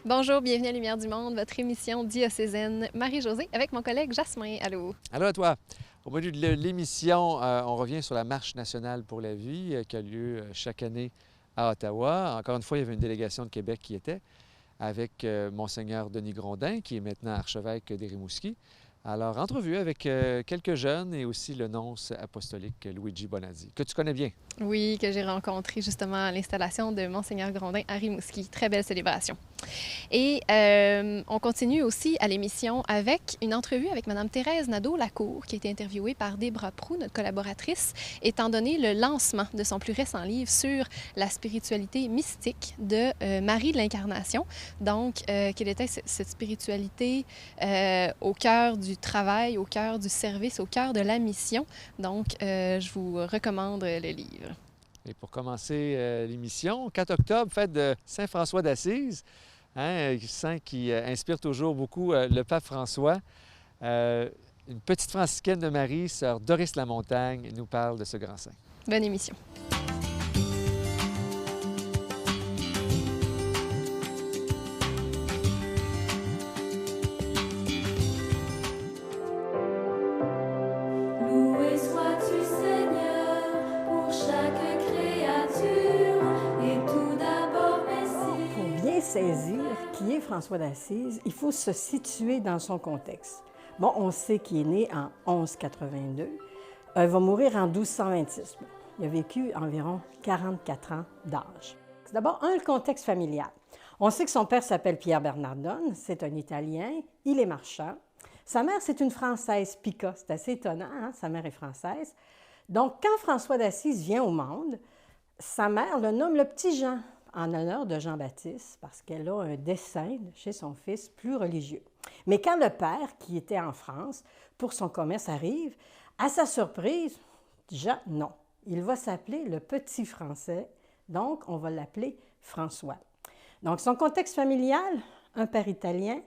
Bonjour, bienvenue à Lumière du Monde, votre émission diocésaine. Marie-Josée avec mon collègue Jasmin. Allô? Allô à toi. Au menu de l'émission, on revient sur la Marche nationale pour la vie qui a lieu chaque année à Ottawa. Encore une fois, il y avait une délégation de Québec qui était avec Monseigneur Denis Grondin, qui est maintenant archevêque des Rimouskis. Alors, entrevue avec quelques jeunes et aussi le nonce apostolique Luigi Bonazzi, que tu connais bien. Oui, que j'ai rencontré justement à l'installation de Monseigneur Grondin à Rimouski. Très belle célébration. Et on continue aussi à l'émission avec une entrevue avec Mme Thérèse Nadeau-Lacour, qui a été interviewée par Débra Proulx, notre collaboratrice, étant donné le lancement de son plus récent livre sur la spiritualité mystique de Marie de l'Incarnation. Donc, quelle était cette spiritualité au cœur du travail, au cœur du service, au cœur de la mission. Donc, je vous recommande le livre. Et pour commencer l'émission, 4 octobre, fête de Saint François d'Assise, saint qui inspire toujours beaucoup le pape François. Une petite franciscaine de Marie, sœur Doris Lamontagne, nous parle de ce grand saint. Bonne émission. Loué sois-tu Seigneur pour chaque créature et tout d'abord Messie. Pour bien saisir qui est François d'Assise, il faut se situer dans son contexte. Bon, on sait qu'il est né en 1182. Il va mourir en 1226. Bon, il a vécu environ 44 ans d'âge. C'est d'abord, le contexte familial. On sait que son père s'appelle Pierre Bernardone, c'est un Italien, il est marchand. Sa mère, c'est une Française, Pica. C'est assez étonnant, hein? Sa mère est française. Donc, quand François d'Assise vient au monde, sa mère le nomme le petit Jean, en honneur de Jean-Baptiste, parce qu'elle a un dessein chez son fils plus religieux. Mais quand le père, qui était en France pour son commerce, arrive, à sa surprise, Jean, non. Il va s'appeler le petit français, donc on va l'appeler François. Donc son contexte familial, un père italien,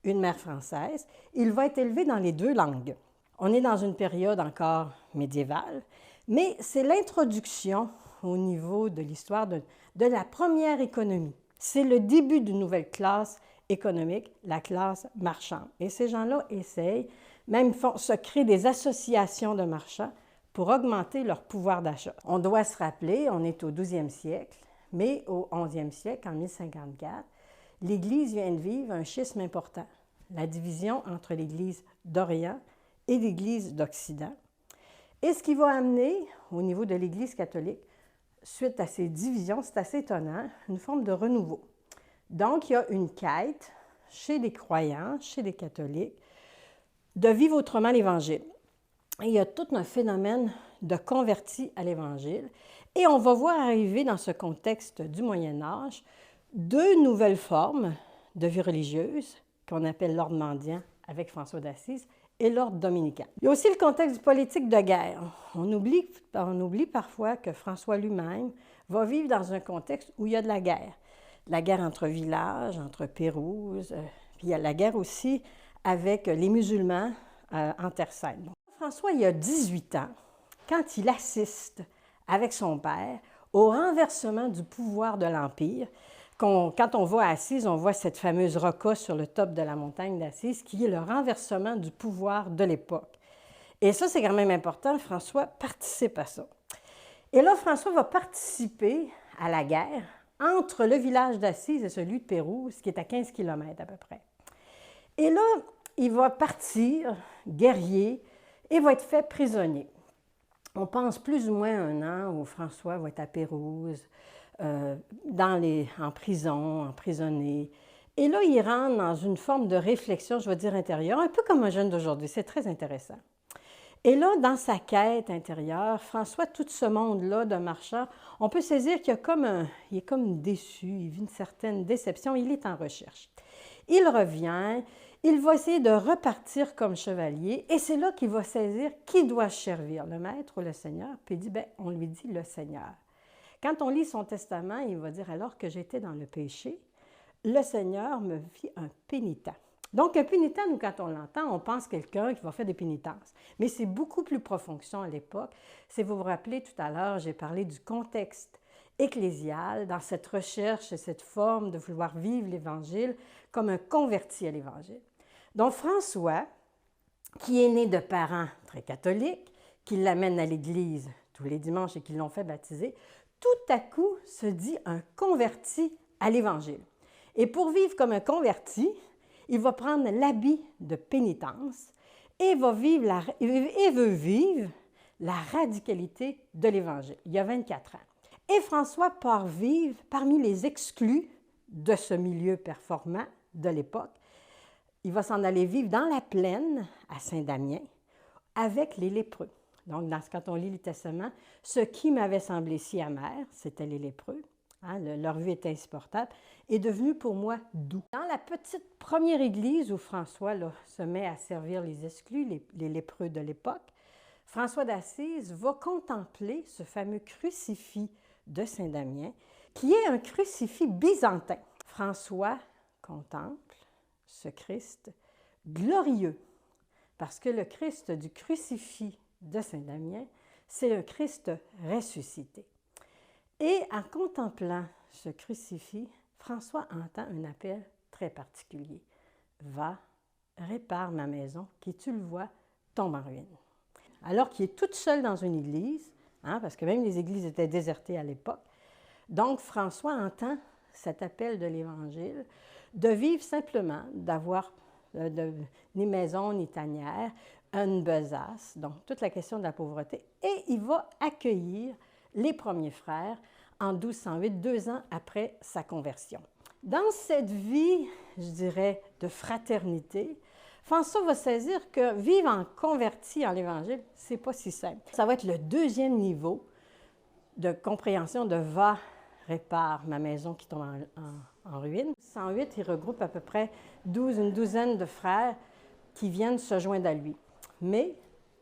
une mère française, il va être élevé dans les deux langues. On est dans une période encore médiévale, mais c'est l'introduction au niveau de l'histoire de la première économie. C'est le début d'une nouvelle classe économique, la classe marchande. Et ces gens-là essayent, même se créent des associations de marchands pour augmenter leur pouvoir d'achat. On doit se rappeler, on est au 12e siècle, mais au 11e siècle, en 1054, l'Église vient de vivre un schisme important, la division entre l'Église d'Orient et l'Église d'Occident. Et ce qui va amener, au niveau de l'Église catholique, suite à ces divisions, c'est assez étonnant, une forme de renouveau. Donc, il y a une quête chez les croyants, chez les catholiques, de vivre autrement l'Évangile. Et il y a tout un phénomène de convertis à l'Évangile. Et on va voir arriver dans ce contexte du Moyen Âge deux nouvelles formes de vie religieuse qu'on appelle l'ordre mendiant avec François d'Assise et l'ordre dominicain. Il y a aussi le contexte politique de guerre. On oublie parfois que François lui-même va vivre dans un contexte où il y a de la guerre. La guerre entre villages, entre Pérouse, puis il y a la guerre aussi avec les musulmans en Terre Sainte. Bon. François, il a 18 ans, quand il assiste avec son père au renversement du pouvoir de l'Empire. Quand on va à Assise, on voit cette fameuse rocca sur le top de la montagne d'Assise qui est le renversement du pouvoir de l'époque. Et ça, c'est quand même important. François participe à ça. Et là, François va participer à la guerre entre le village d'Assise et celui de Pérouse, qui est à 15 km à peu près. Et là, il va partir, guerrier, et va être fait prisonnier. On pense plus ou moins un an où François va être à Pérouse, en prison, emprisonné. Et là, il rentre dans une forme de réflexion, je vais dire intérieure, un peu comme un jeune d'aujourd'hui. C'est très intéressant. Et là, dans sa quête intérieure, François, tout ce monde-là de marchand, on peut saisir qu'il il est comme déçu, il vit une certaine déception, il est en recherche. Il revient, il va essayer de repartir comme chevalier, et c'est là qu'il va saisir qui doit servir, le maître ou le Seigneur, puis il dit, on lui dit le Seigneur. Quand on lit son testament, il va dire, alors que j'étais dans le péché, le Seigneur me fit un pénitent. Donc, un pénitent, nous, quand on l'entend, on pense quelqu'un qui va faire des pénitences. Mais c'est beaucoup plus profond que ça à l'époque. Si vous vous rappelez, tout à l'heure, j'ai parlé du contexte ecclésial, dans cette recherche et cette forme de vouloir vivre l'Évangile comme un converti à l'Évangile. Donc François, qui est né de parents très catholiques, qui l'amènent à l'Église tous les dimanches et qui l'ont fait baptiser, tout à coup se dit un converti à l'Évangile. Et pour vivre comme un converti, il va prendre l'habit de pénitence et veut vivre la radicalité de l'Évangile. Il y a 24 ans. Et François part vivre parmi les exclus de ce milieu performant de l'époque. Il va s'en aller vivre dans la plaine à Saint-Damien avec les lépreux. Donc, quand on lit le Testament, ce qui m'avait semblé si amer, c'était les lépreux. Hein, leur vie était insupportable, est devenu pour moi doux. Dans la petite première église où François là, se met à servir les exclus, les lépreux de l'époque, François d'Assise va contempler ce fameux crucifix de Saint-Damien, qui est un crucifix byzantin. François contemple ce Christ glorieux, parce que le Christ du crucifix de Saint-Damien, c'est le Christ ressuscité. Et en contemplant ce crucifix, François entend un appel très particulier. « Va, répare ma maison, qui, tu le vois, tombe en ruine. » Alors qu'il est toute seule dans une église, hein, parce que même les églises étaient désertées à l'époque, donc François entend cet appel de l'Évangile, de vivre simplement, d'avoir ni maison, ni tanière, une besace, donc toute la question de la pauvreté, et il va accueillir les premiers frères en 1208, 2 ans après sa conversion. Dans cette vie, je dirais, de fraternité, François va saisir que vivre en converti en l'Évangile, c'est pas si simple. Ça va être le deuxième niveau de compréhension de « va, répare ma maison qui tombe en ruine ». 108, il regroupe à peu près une douzaine de frères qui viennent se joindre à lui. Mais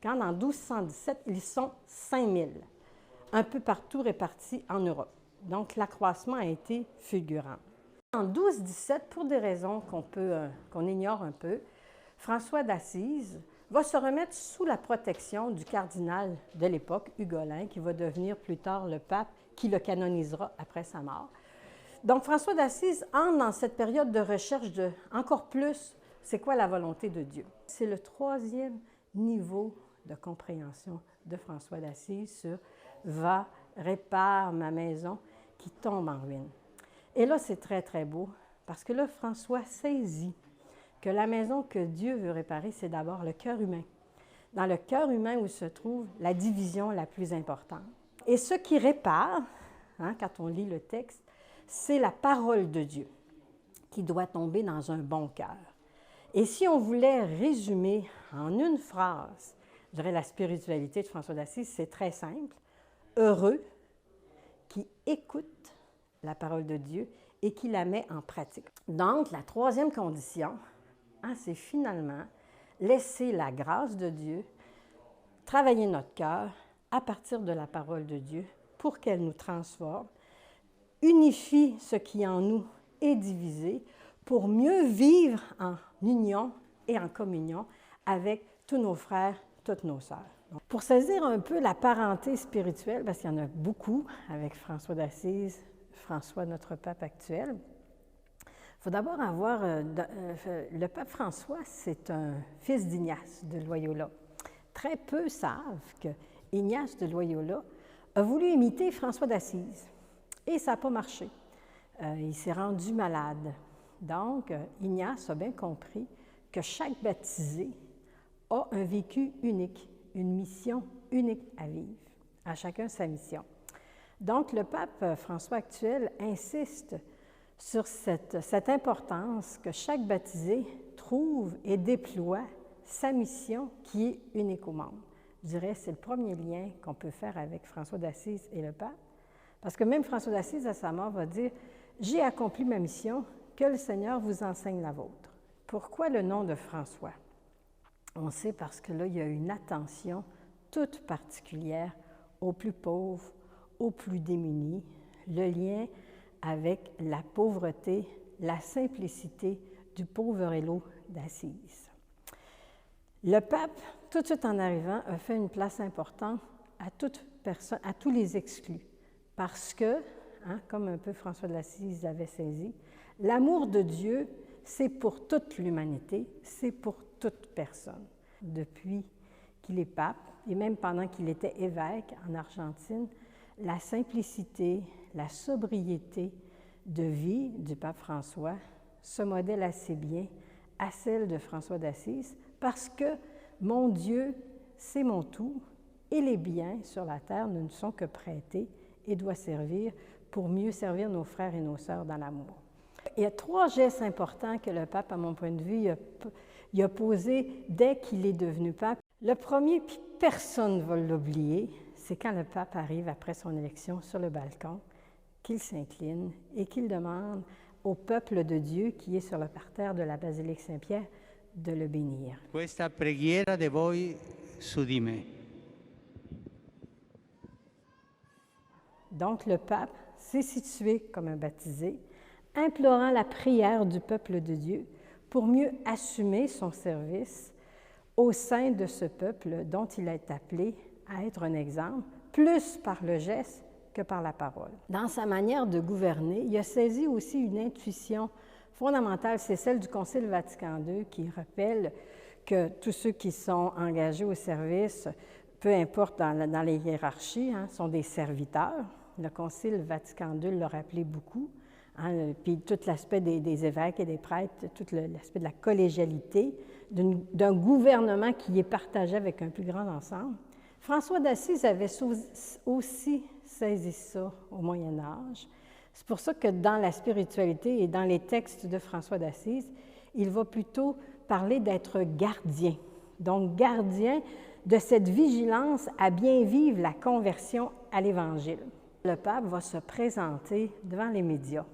quand en 1217, ils sont 5000, un peu partout répartis en Europe. Donc l'accroissement a été fulgurant. En 1217, pour des raisons qu'on ignore un peu, François d'Assise va se remettre sous la protection du cardinal de l'époque, Hugolin, qui va devenir plus tard le pape, qui le canonisera après sa mort. Donc François d'Assise entre dans cette période de recherche de encore plus, c'est quoi la volonté de Dieu. C'est le troisième niveau de compréhension de François d'Assise sur « va, répare ma maison qui tombe en ruine ». Et là, c'est très, très beau, parce que là, François saisit que la maison que Dieu veut réparer, c'est d'abord le cœur humain. Dans le cœur humain où se trouve la division la plus importante. Et ce qui répare, hein, quand on lit le texte, c'est la parole de Dieu qui doit tomber dans un bon cœur. Et si on voulait résumer en une phrase, je dirais la spiritualité de François d'Assise, c'est très simple. Heureux qui écoute la parole de Dieu et qui la met en pratique. Donc, la troisième condition, hein, c'est finalement laisser la grâce de Dieu travailler notre cœur à partir de la parole de Dieu pour qu'elle nous transforme, unifie ce qui en nous est divisé pour mieux vivre en union et en communion avec tous nos frères, toutes nos sœurs. Donc, pour saisir un peu la parenté spirituelle, parce qu'il y en a beaucoup avec François d'Assise, François, notre pape actuel, il faut d'abord avoir... le pape François, c'est un fils d'Ignace de Loyola. Très peu savent que Ignace de Loyola a voulu imiter François d'Assise. Et ça n'a pas marché. Il s'est rendu malade. Donc, Ignace a bien compris que chaque baptisé a un vécu unique, une mission unique à vivre. À chacun sa mission. Donc, le pape François actuel insiste sur cette importance que chaque baptisé trouve et déploie sa mission qui est unique au monde. Je dirais que c'est le premier lien qu'on peut faire avec François d'Assise et le pape. Parce que même François d'Assise, à sa mort, va dire « J'ai accompli ma mission, que le Seigneur vous enseigne la vôtre. » Pourquoi le nom de François? On sait parce que là, il y a une attention toute particulière aux plus pauvres, aux plus démunis, le lien avec la pauvreté, la simplicité du pauvre Hélo d'Assise. Le pape, tout de suite en arrivant, a fait une place importante à toute personne, à tous les exclus. Parce que, hein, comme un peu François d'Assise avait saisi. L'amour de Dieu, c'est pour toute l'humanité, c'est pour toute personne. Depuis qu'il est pape, et même pendant qu'il était évêque en Argentine, la simplicité, la sobriété de vie du pape François se modèle assez bien à celle de François d'Assise, parce que mon Dieu, c'est mon tout, et les biens sur la terre ne nous sont que prêtés et doivent servir pour mieux servir nos frères et nos sœurs dans l'amour. Il y a 3 gestes importants que le pape, à mon point de vue, il a posés dès qu'il est devenu pape. Le premier, puis personne ne va l'oublier, c'est quand le pape arrive après son élection sur le balcon, qu'il s'incline et qu'il demande au peuple de Dieu qui est sur le parterre de la basilique Saint-Pierre de le bénir. Questa preghiera de voi su di me. Donc le pape s'est situé comme un baptisé, implorant la prière du peuple de Dieu pour mieux assumer son service au sein de ce peuple dont il est appelé à être un exemple, plus par le geste que par la parole. Dans sa manière de gouverner, il a saisi aussi une intuition fondamentale, c'est celle du Concile Vatican II qui rappelle que tous ceux qui sont engagés au service, peu importe dans les hiérarchies, hein, sont des serviteurs. Le Concile Vatican II l'a rappelé beaucoup. Hein, puis tout l'aspect des évêques et des prêtres, tout l'aspect de la collégialité, d'un gouvernement qui est partagé avec un plus grand ensemble. François d'Assise avait aussi saisi ça au Moyen Âge. C'est pour ça que dans la spiritualité et dans les textes de François d'Assise, il va plutôt parler d'être gardien. Donc gardien de cette vigilance à bien vivre la conversion à l'Évangile. Le pape va se présenter devant les médias.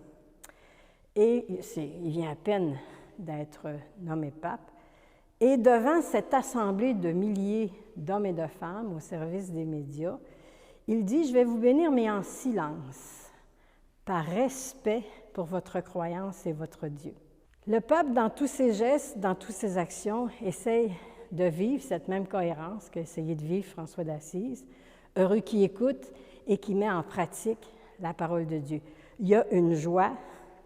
Et il vient à peine d'être nommé pape. Et devant cette assemblée de milliers d'hommes et de femmes au service des médias, il dit « Je vais vous bénir, mais en silence, par respect pour votre croyance et votre Dieu. » Le pape, dans tous ses gestes, dans toutes ses actions, essaye de vivre cette même cohérence qu'essayait de vivre François d'Assise, heureux qui écoute et qui met en pratique la parole de Dieu. Il y a une joie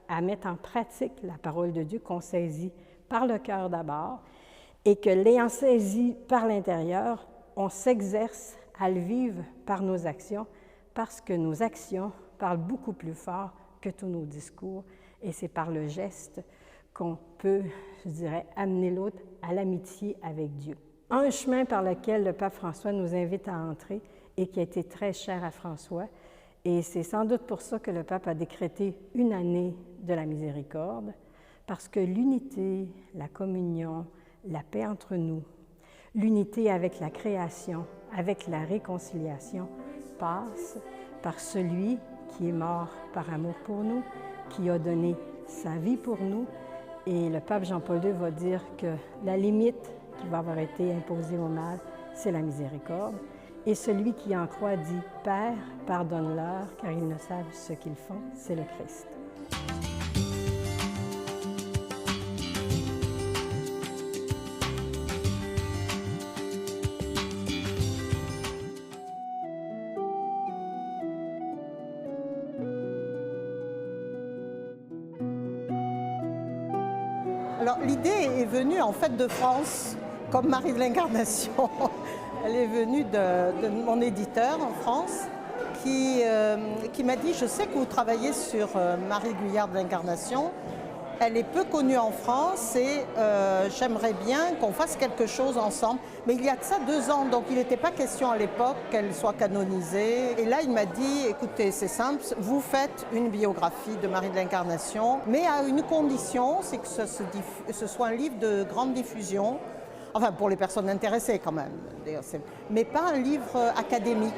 à mettre en pratique la parole de Dieu qu'on saisit par le cœur d'abord et que l'ayant saisi par l'intérieur, on s'exerce à le vivre par nos actions parce que nos actions parlent beaucoup plus fort que tous nos discours et c'est par le geste qu'on peut, je dirais, amener l'autre à l'amitié avec Dieu. Un chemin par lequel le pape François nous invite à entrer et qui a été très cher à François, et c'est sans doute pour ça que le pape a décrété une année de la miséricorde, parce que l'unité, la communion, la paix entre nous, l'unité avec la création, avec la réconciliation, passe par celui qui est mort par amour pour nous, qui a donné sa vie pour nous. Et le pape Jean-Paul II va dire que la limite qui va avoir été imposée au mal, c'est la miséricorde. Et celui qui en croit dit « Père, pardonne-leur, car ils ne savent ce qu'ils font », c'est le Christ. Alors l'idée est venue en fait de France, comme Marie de l'Incarnation. Elle est venue de mon éditeur en France qui m'a dit « Je sais que vous travaillez sur Marie Guyard de l'Incarnation. Elle est peu connue en France et j'aimerais bien qu'on fasse quelque chose ensemble. » Mais il y a de ça 2 ans, donc il n'était pas question à l'époque qu'elle soit canonisée. Et là, il m'a dit « Écoutez, c'est simple, vous faites une biographie de Marie de l'Incarnation, mais à une condition, c'est que ce soit un livre de grande diffusion. » Enfin, pour les personnes intéressées quand même, mais pas un livre académique.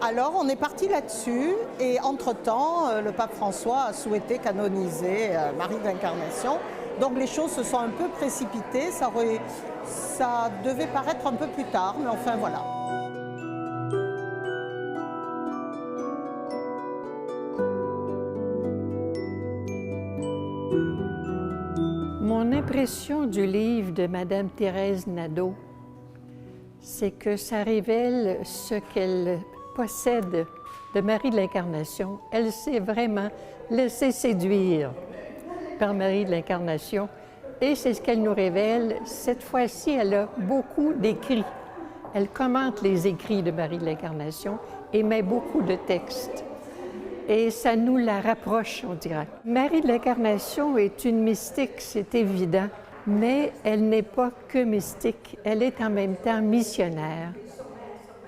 Alors, on est parti là-dessus et entre-temps, le pape François a souhaité canoniser Marie de l'Incarnation. Donc, les choses se sont un peu précipitées. Ça devait paraître un peu plus tard, mais enfin, voilà. Mon impression du livre de Madame Thérèse Nadeau, c'est que ça révèle ce qu'elle possède de Marie de l'Incarnation. Elle s'est vraiment laissée séduire par Marie de l'Incarnation et c'est ce qu'elle nous révèle. Cette fois-ci, elle a beaucoup d'écrits. Elle commente les écrits de Marie de l'Incarnation et met beaucoup de textes. Et ça nous la rapproche, on dirait. Marie de l'Incarnation est une mystique, c'est évident, mais elle n'est pas que mystique, elle est en même temps missionnaire.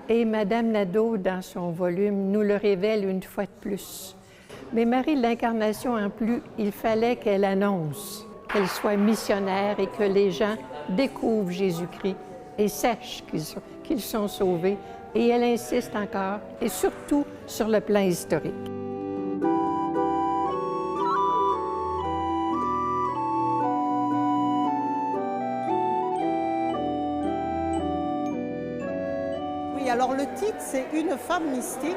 Et Madame Nadeau, dans son volume, nous le révèle une fois de plus. Mais Marie de l'Incarnation, en plus, il fallait qu'elle annonce, qu'elle soit missionnaire et que les gens découvrent Jésus-Christ et sachent qu'ils sont sauvés. Et elle insiste encore, et surtout sur le plan historique. Oui, alors le titre, c'est « Une femme mystique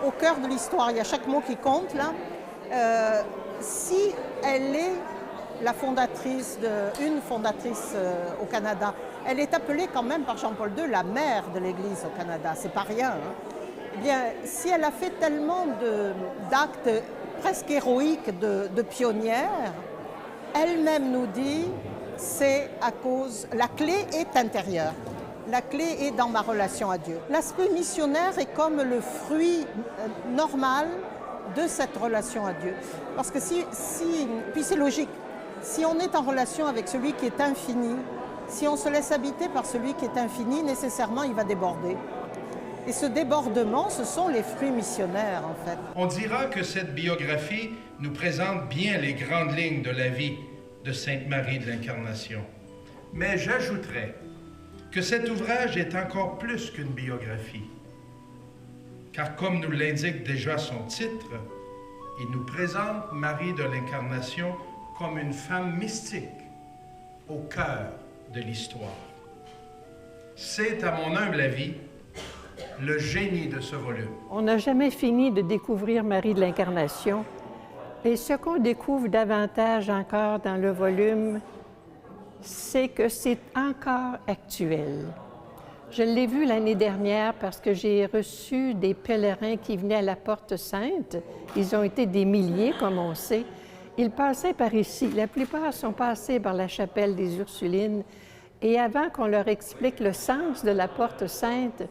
au cœur de l'histoire ». Il y a chaque mot qui compte, là. Si elle est la fondatrice, une fondatrice au Canada, elle est appelée quand même par Jean-Paul II la mère de l'Église au Canada, c'est pas rien. Hein. Eh bien, si elle a fait tellement d'actes presque héroïques de pionnière, elle-même nous dit, c'est à cause, la clé est intérieure. La clé est dans ma relation à Dieu. L'aspect missionnaire est comme le fruit normal de cette relation à Dieu. Parce que puis c'est logique, si on est en relation avec celui qui est infini, si on se laisse habiter par celui qui est infini, nécessairement il va déborder. Et ce débordement, ce sont les fruits missionnaires en fait. On dira que cette biographie nous présente bien les grandes lignes de la vie de Sainte Marie de l'Incarnation. Mais j'ajouterais que cet ouvrage est encore plus qu'une biographie. Car comme nous l'indique déjà son titre, il nous présente Marie de l'Incarnation comme une femme mystique au cœur de l'histoire. C'est, à mon humble avis, le génie de ce volume. On n'a jamais fini de découvrir Marie de l'Incarnation. Et ce qu'on découvre davantage encore dans le volume, c'est que c'est encore actuel. Je l'ai vu l'année dernière parce que j'ai reçu des pèlerins qui venaient à la Porte Sainte. Ils ont été des milliers, comme on sait. Ils passaient par ici. La plupart sont passés par la chapelle des Ursulines. Et avant qu'on leur explique le sens de la Porte Sainte,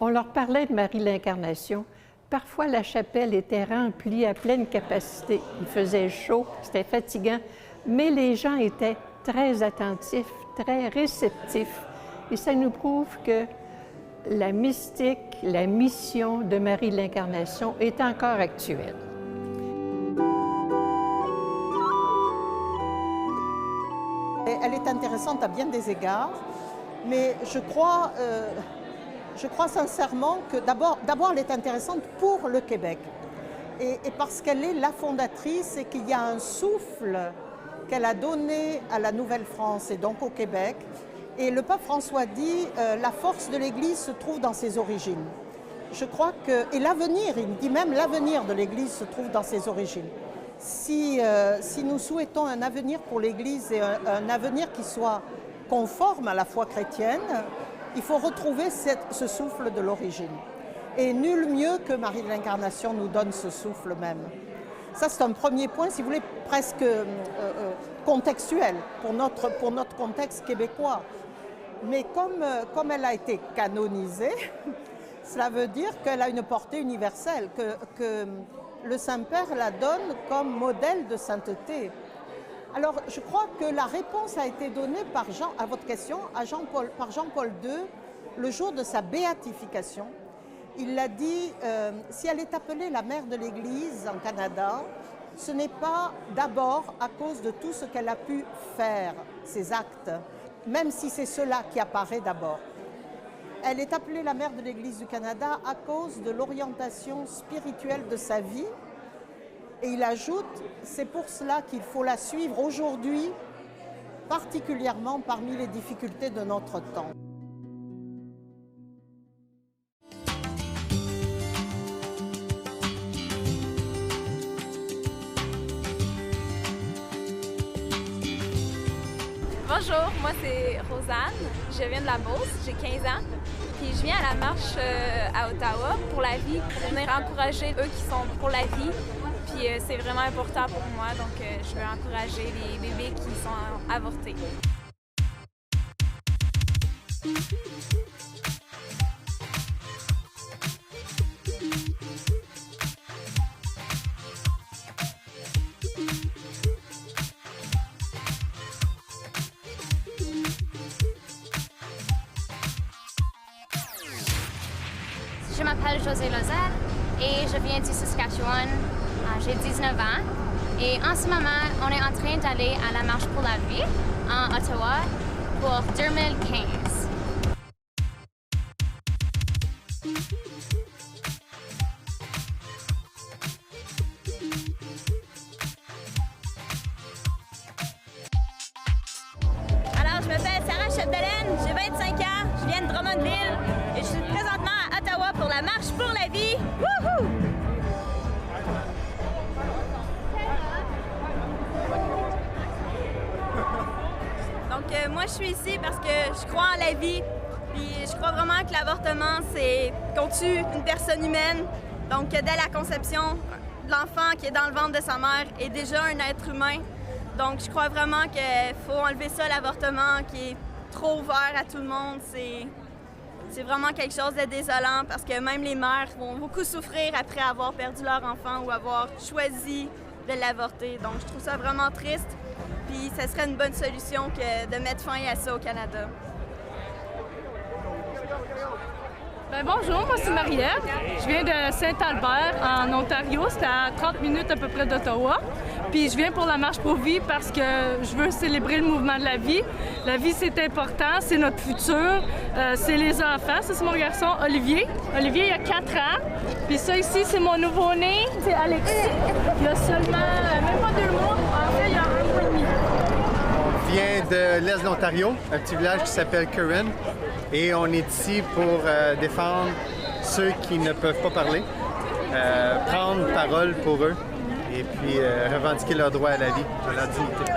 on leur parlait de Marie l'Incarnation. Parfois, la chapelle était remplie à pleine capacité. Il faisait chaud, c'était fatigant, mais les gens étaient très attentifs, très réceptifs. Et ça nous prouve que la mystique, la mission de Marie de l'Incarnation est encore actuelle. Elle est intéressante à bien des égards, mais je crois sincèrement que d'abord elle est intéressante pour le Québec. Et parce qu'elle est la fondatrice et qu'il y a un souffle qu'elle a donné à la Nouvelle-France et donc au Québec. Et le pape François dit la force de l'Église se trouve dans ses origines. Je crois que, et l'avenir, il dit même l'avenir de l'Église se trouve dans ses origines. Si nous souhaitons un avenir pour l'Église et un avenir qui soit conforme à la foi chrétienne, il faut retrouver ce souffle de l'origine. Et nul mieux que Marie de l'Incarnation nous donne ce souffle même. Ça, c'est un premier point, si vous voulez, presque contextuel pour notre contexte québécois. Mais comme elle a été canonisée, cela veut dire qu'elle a une portée universelle, que le Saint-Père la donne comme modèle de sainteté. Alors, je crois que la réponse a été donnée à votre question par Jean-Paul II le jour de sa béatification. Il l'a dit, si elle est appelée la mère de l'Église en Canada, ce n'est pas d'abord à cause de tout ce qu'elle a pu faire, ses actes, même si c'est cela qui apparaît d'abord. Elle est appelée la mère de l'Église du Canada à cause de l'orientation spirituelle de sa vie. Et il ajoute, c'est pour cela qu'il faut la suivre aujourd'hui, particulièrement parmi les difficultés de notre temps. Bonjour, moi c'est Rosanne, je viens de la Beauce, j'ai 15 ans, puis je viens à la marche à Ottawa pour la vie, pour venir encourager eux qui sont pour la vie, puis c'est vraiment important pour moi, donc je veux encourager les bébés qui sont avortés. Je m'appelle José Lozère et je viens du Saskatchewan. J'ai 19 ans et en ce moment, on est en train d'aller à la Marche pour la vie en Ottawa pour 2015. Alors, je m'appelle Sarah Chapdelaine, j'ai 25 ans, je viens de Drummondville et je suis présentement à Ottawa pour la Marche pour la vie. Wouhou! Donc, moi, je suis ici parce que je crois en la vie. Puis, je crois vraiment que l'avortement, c'est qu'on tue une personne humaine. Donc, dès la conception, l'enfant qui est dans le ventre de sa mère est déjà un être humain. Donc, je crois vraiment qu'il faut enlever ça, l'avortement, qui est trop ouvert à tout le monde. C'est vraiment quelque chose de désolant parce que même les mères vont beaucoup souffrir après avoir perdu leur enfant ou avoir choisi de l'avorter. Donc, je trouve ça vraiment triste. Puis, ce serait une bonne solution que de mettre fin à ça au Canada. Bonjour, moi c'est Mariette. Je viens de Saint-Albert en Ontario. C'est à 30 minutes à peu près d'Ottawa. Puis je viens pour la Marche pour vie parce que je veux célébrer le mouvement de la vie. La vie, c'est important, c'est notre futur, c'est les enfants. Ça, c'est mon garçon Olivier. Olivier, il a 4 ans. Puis ça ici, c'est mon nouveau-né, c'est Alexis. Il a seulement même pas 2 mois. En fait, il a 1 mois et demi. On vient de l'Est de l'Ontario, un petit village qui s'appelle Curran. Et on est ici pour défendre ceux qui ne peuvent pas parler, prendre parole pour eux et puis revendiquer leur droit à la vie, à leur dignité.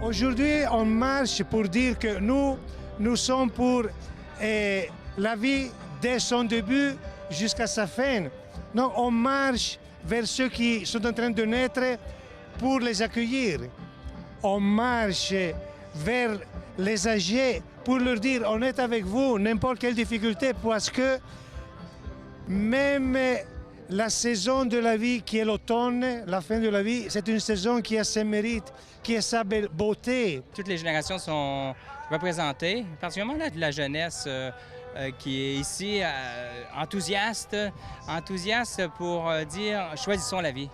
Aujourd'hui, on marche pour dire que nous sommes pour la vie dès son début jusqu'à sa fin. Donc, on marche vers ceux qui sont en train de naître pour les accueillir. On marche vers les âgés pour leur dire on est avec vous, n'importe quelle difficulté, parce que même la saison de la vie qui est l'automne, la fin de la vie, c'est une saison qui a ses mérites, qui a sa belle beauté. Toutes les générations sont représentées, particulièrement la jeunesse qui est ici enthousiaste pour dire choisissons la vie.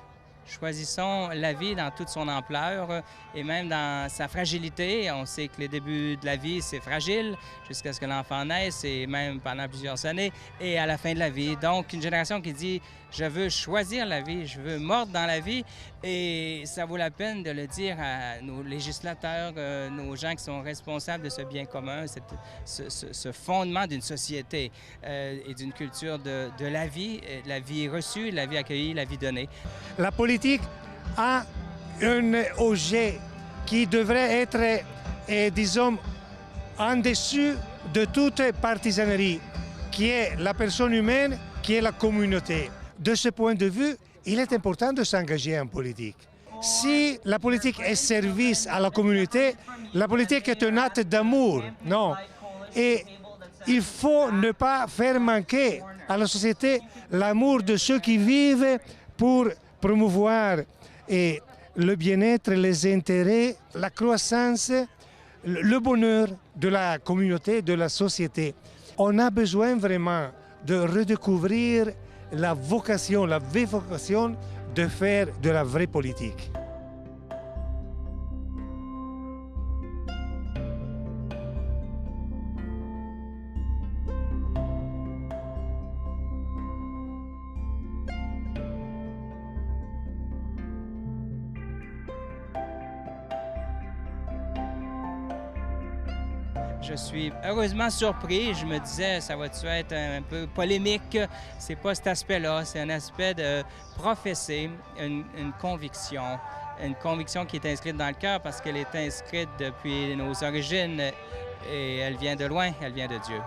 Choisissons la vie dans toute son ampleur et même dans sa fragilité. On sait que les débuts de la vie, c'est fragile jusqu'à ce que l'enfant naisse et même pendant plusieurs années et à la fin de la vie. Donc, une génération qui dit « je veux choisir la vie, je veux mordre dans la vie » et ça vaut la peine de le dire à nos législateurs, nos gens qui sont responsables de ce bien commun, ce fondement d'une société et d'une culture de la vie reçue, la vie accueillie, la vie donnée. La politique a un objet qui devrait être, disons, en dessus de toute partisanerie, qui est la personne humaine, qui est la communauté. De ce point de vue, il est important de s'engager en politique. Si la politique est service à la communauté, la politique est un acte d'amour, non. Et il faut ne pas faire manquer à la société l'amour de ceux qui vivent pour promouvoir le bien-être, les intérêts, la croissance, le bonheur de la communauté, de la société. On a besoin vraiment de redécouvrir la vocation, la vraie vocation de faire de la vraie politique. Je suis heureusement surpris. Je me disais, ça va-tu être un peu polémique? C'est pas cet aspect-là. C'est un aspect de professer une conviction qui est inscrite dans le cœur parce qu'elle est inscrite depuis nos origines et elle vient de loin, elle vient de Dieu.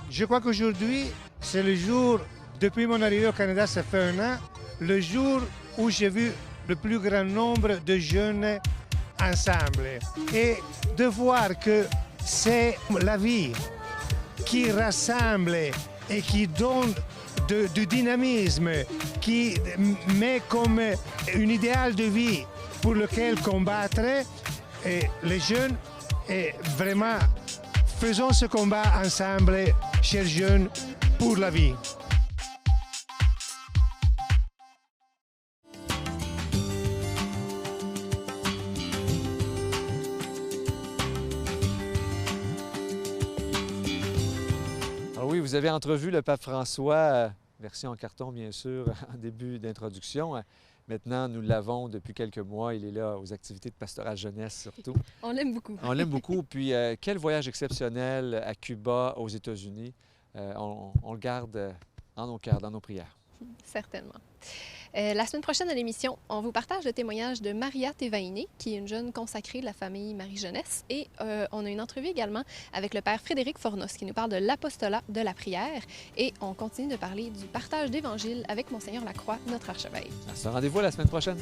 Je crois qu'aujourd'hui, c'est le jour, depuis mon arrivée au Canada, ça fait 1 an, le jour où j'ai vu le plus grand nombre de jeunes ensemble. Et de voir que c'est la vie qui rassemble et qui donne du dynamisme, qui met comme un idéal de vie pour lequel combattre, et les jeunes, et vraiment, faisons ce combat ensemble, chers jeunes, pour la vie. Alors oui, vous avez entrevu le pape François, version en carton bien sûr, en début d'introduction. Maintenant, nous l'avons depuis quelques mois. Il est là aux activités de pastorat jeunesse surtout. On l'aime beaucoup. On l'aime beaucoup. Puis quel voyage exceptionnel à Cuba, aux États-Unis. On le garde en nos cœurs, dans nos prières. Certainement. La semaine prochaine à l'émission, on vous partage le témoignage de Maria Tevaini, qui est une jeune consacrée de la famille Marie-Jeunesse. Et on a une entrevue également avec le père Frédéric Fornos, qui nous parle de l'apostolat de la prière. Et on continue de parler du partage d'Évangile avec Monseigneur Lacroix, notre archevêque. On se rendez-vous la semaine prochaine.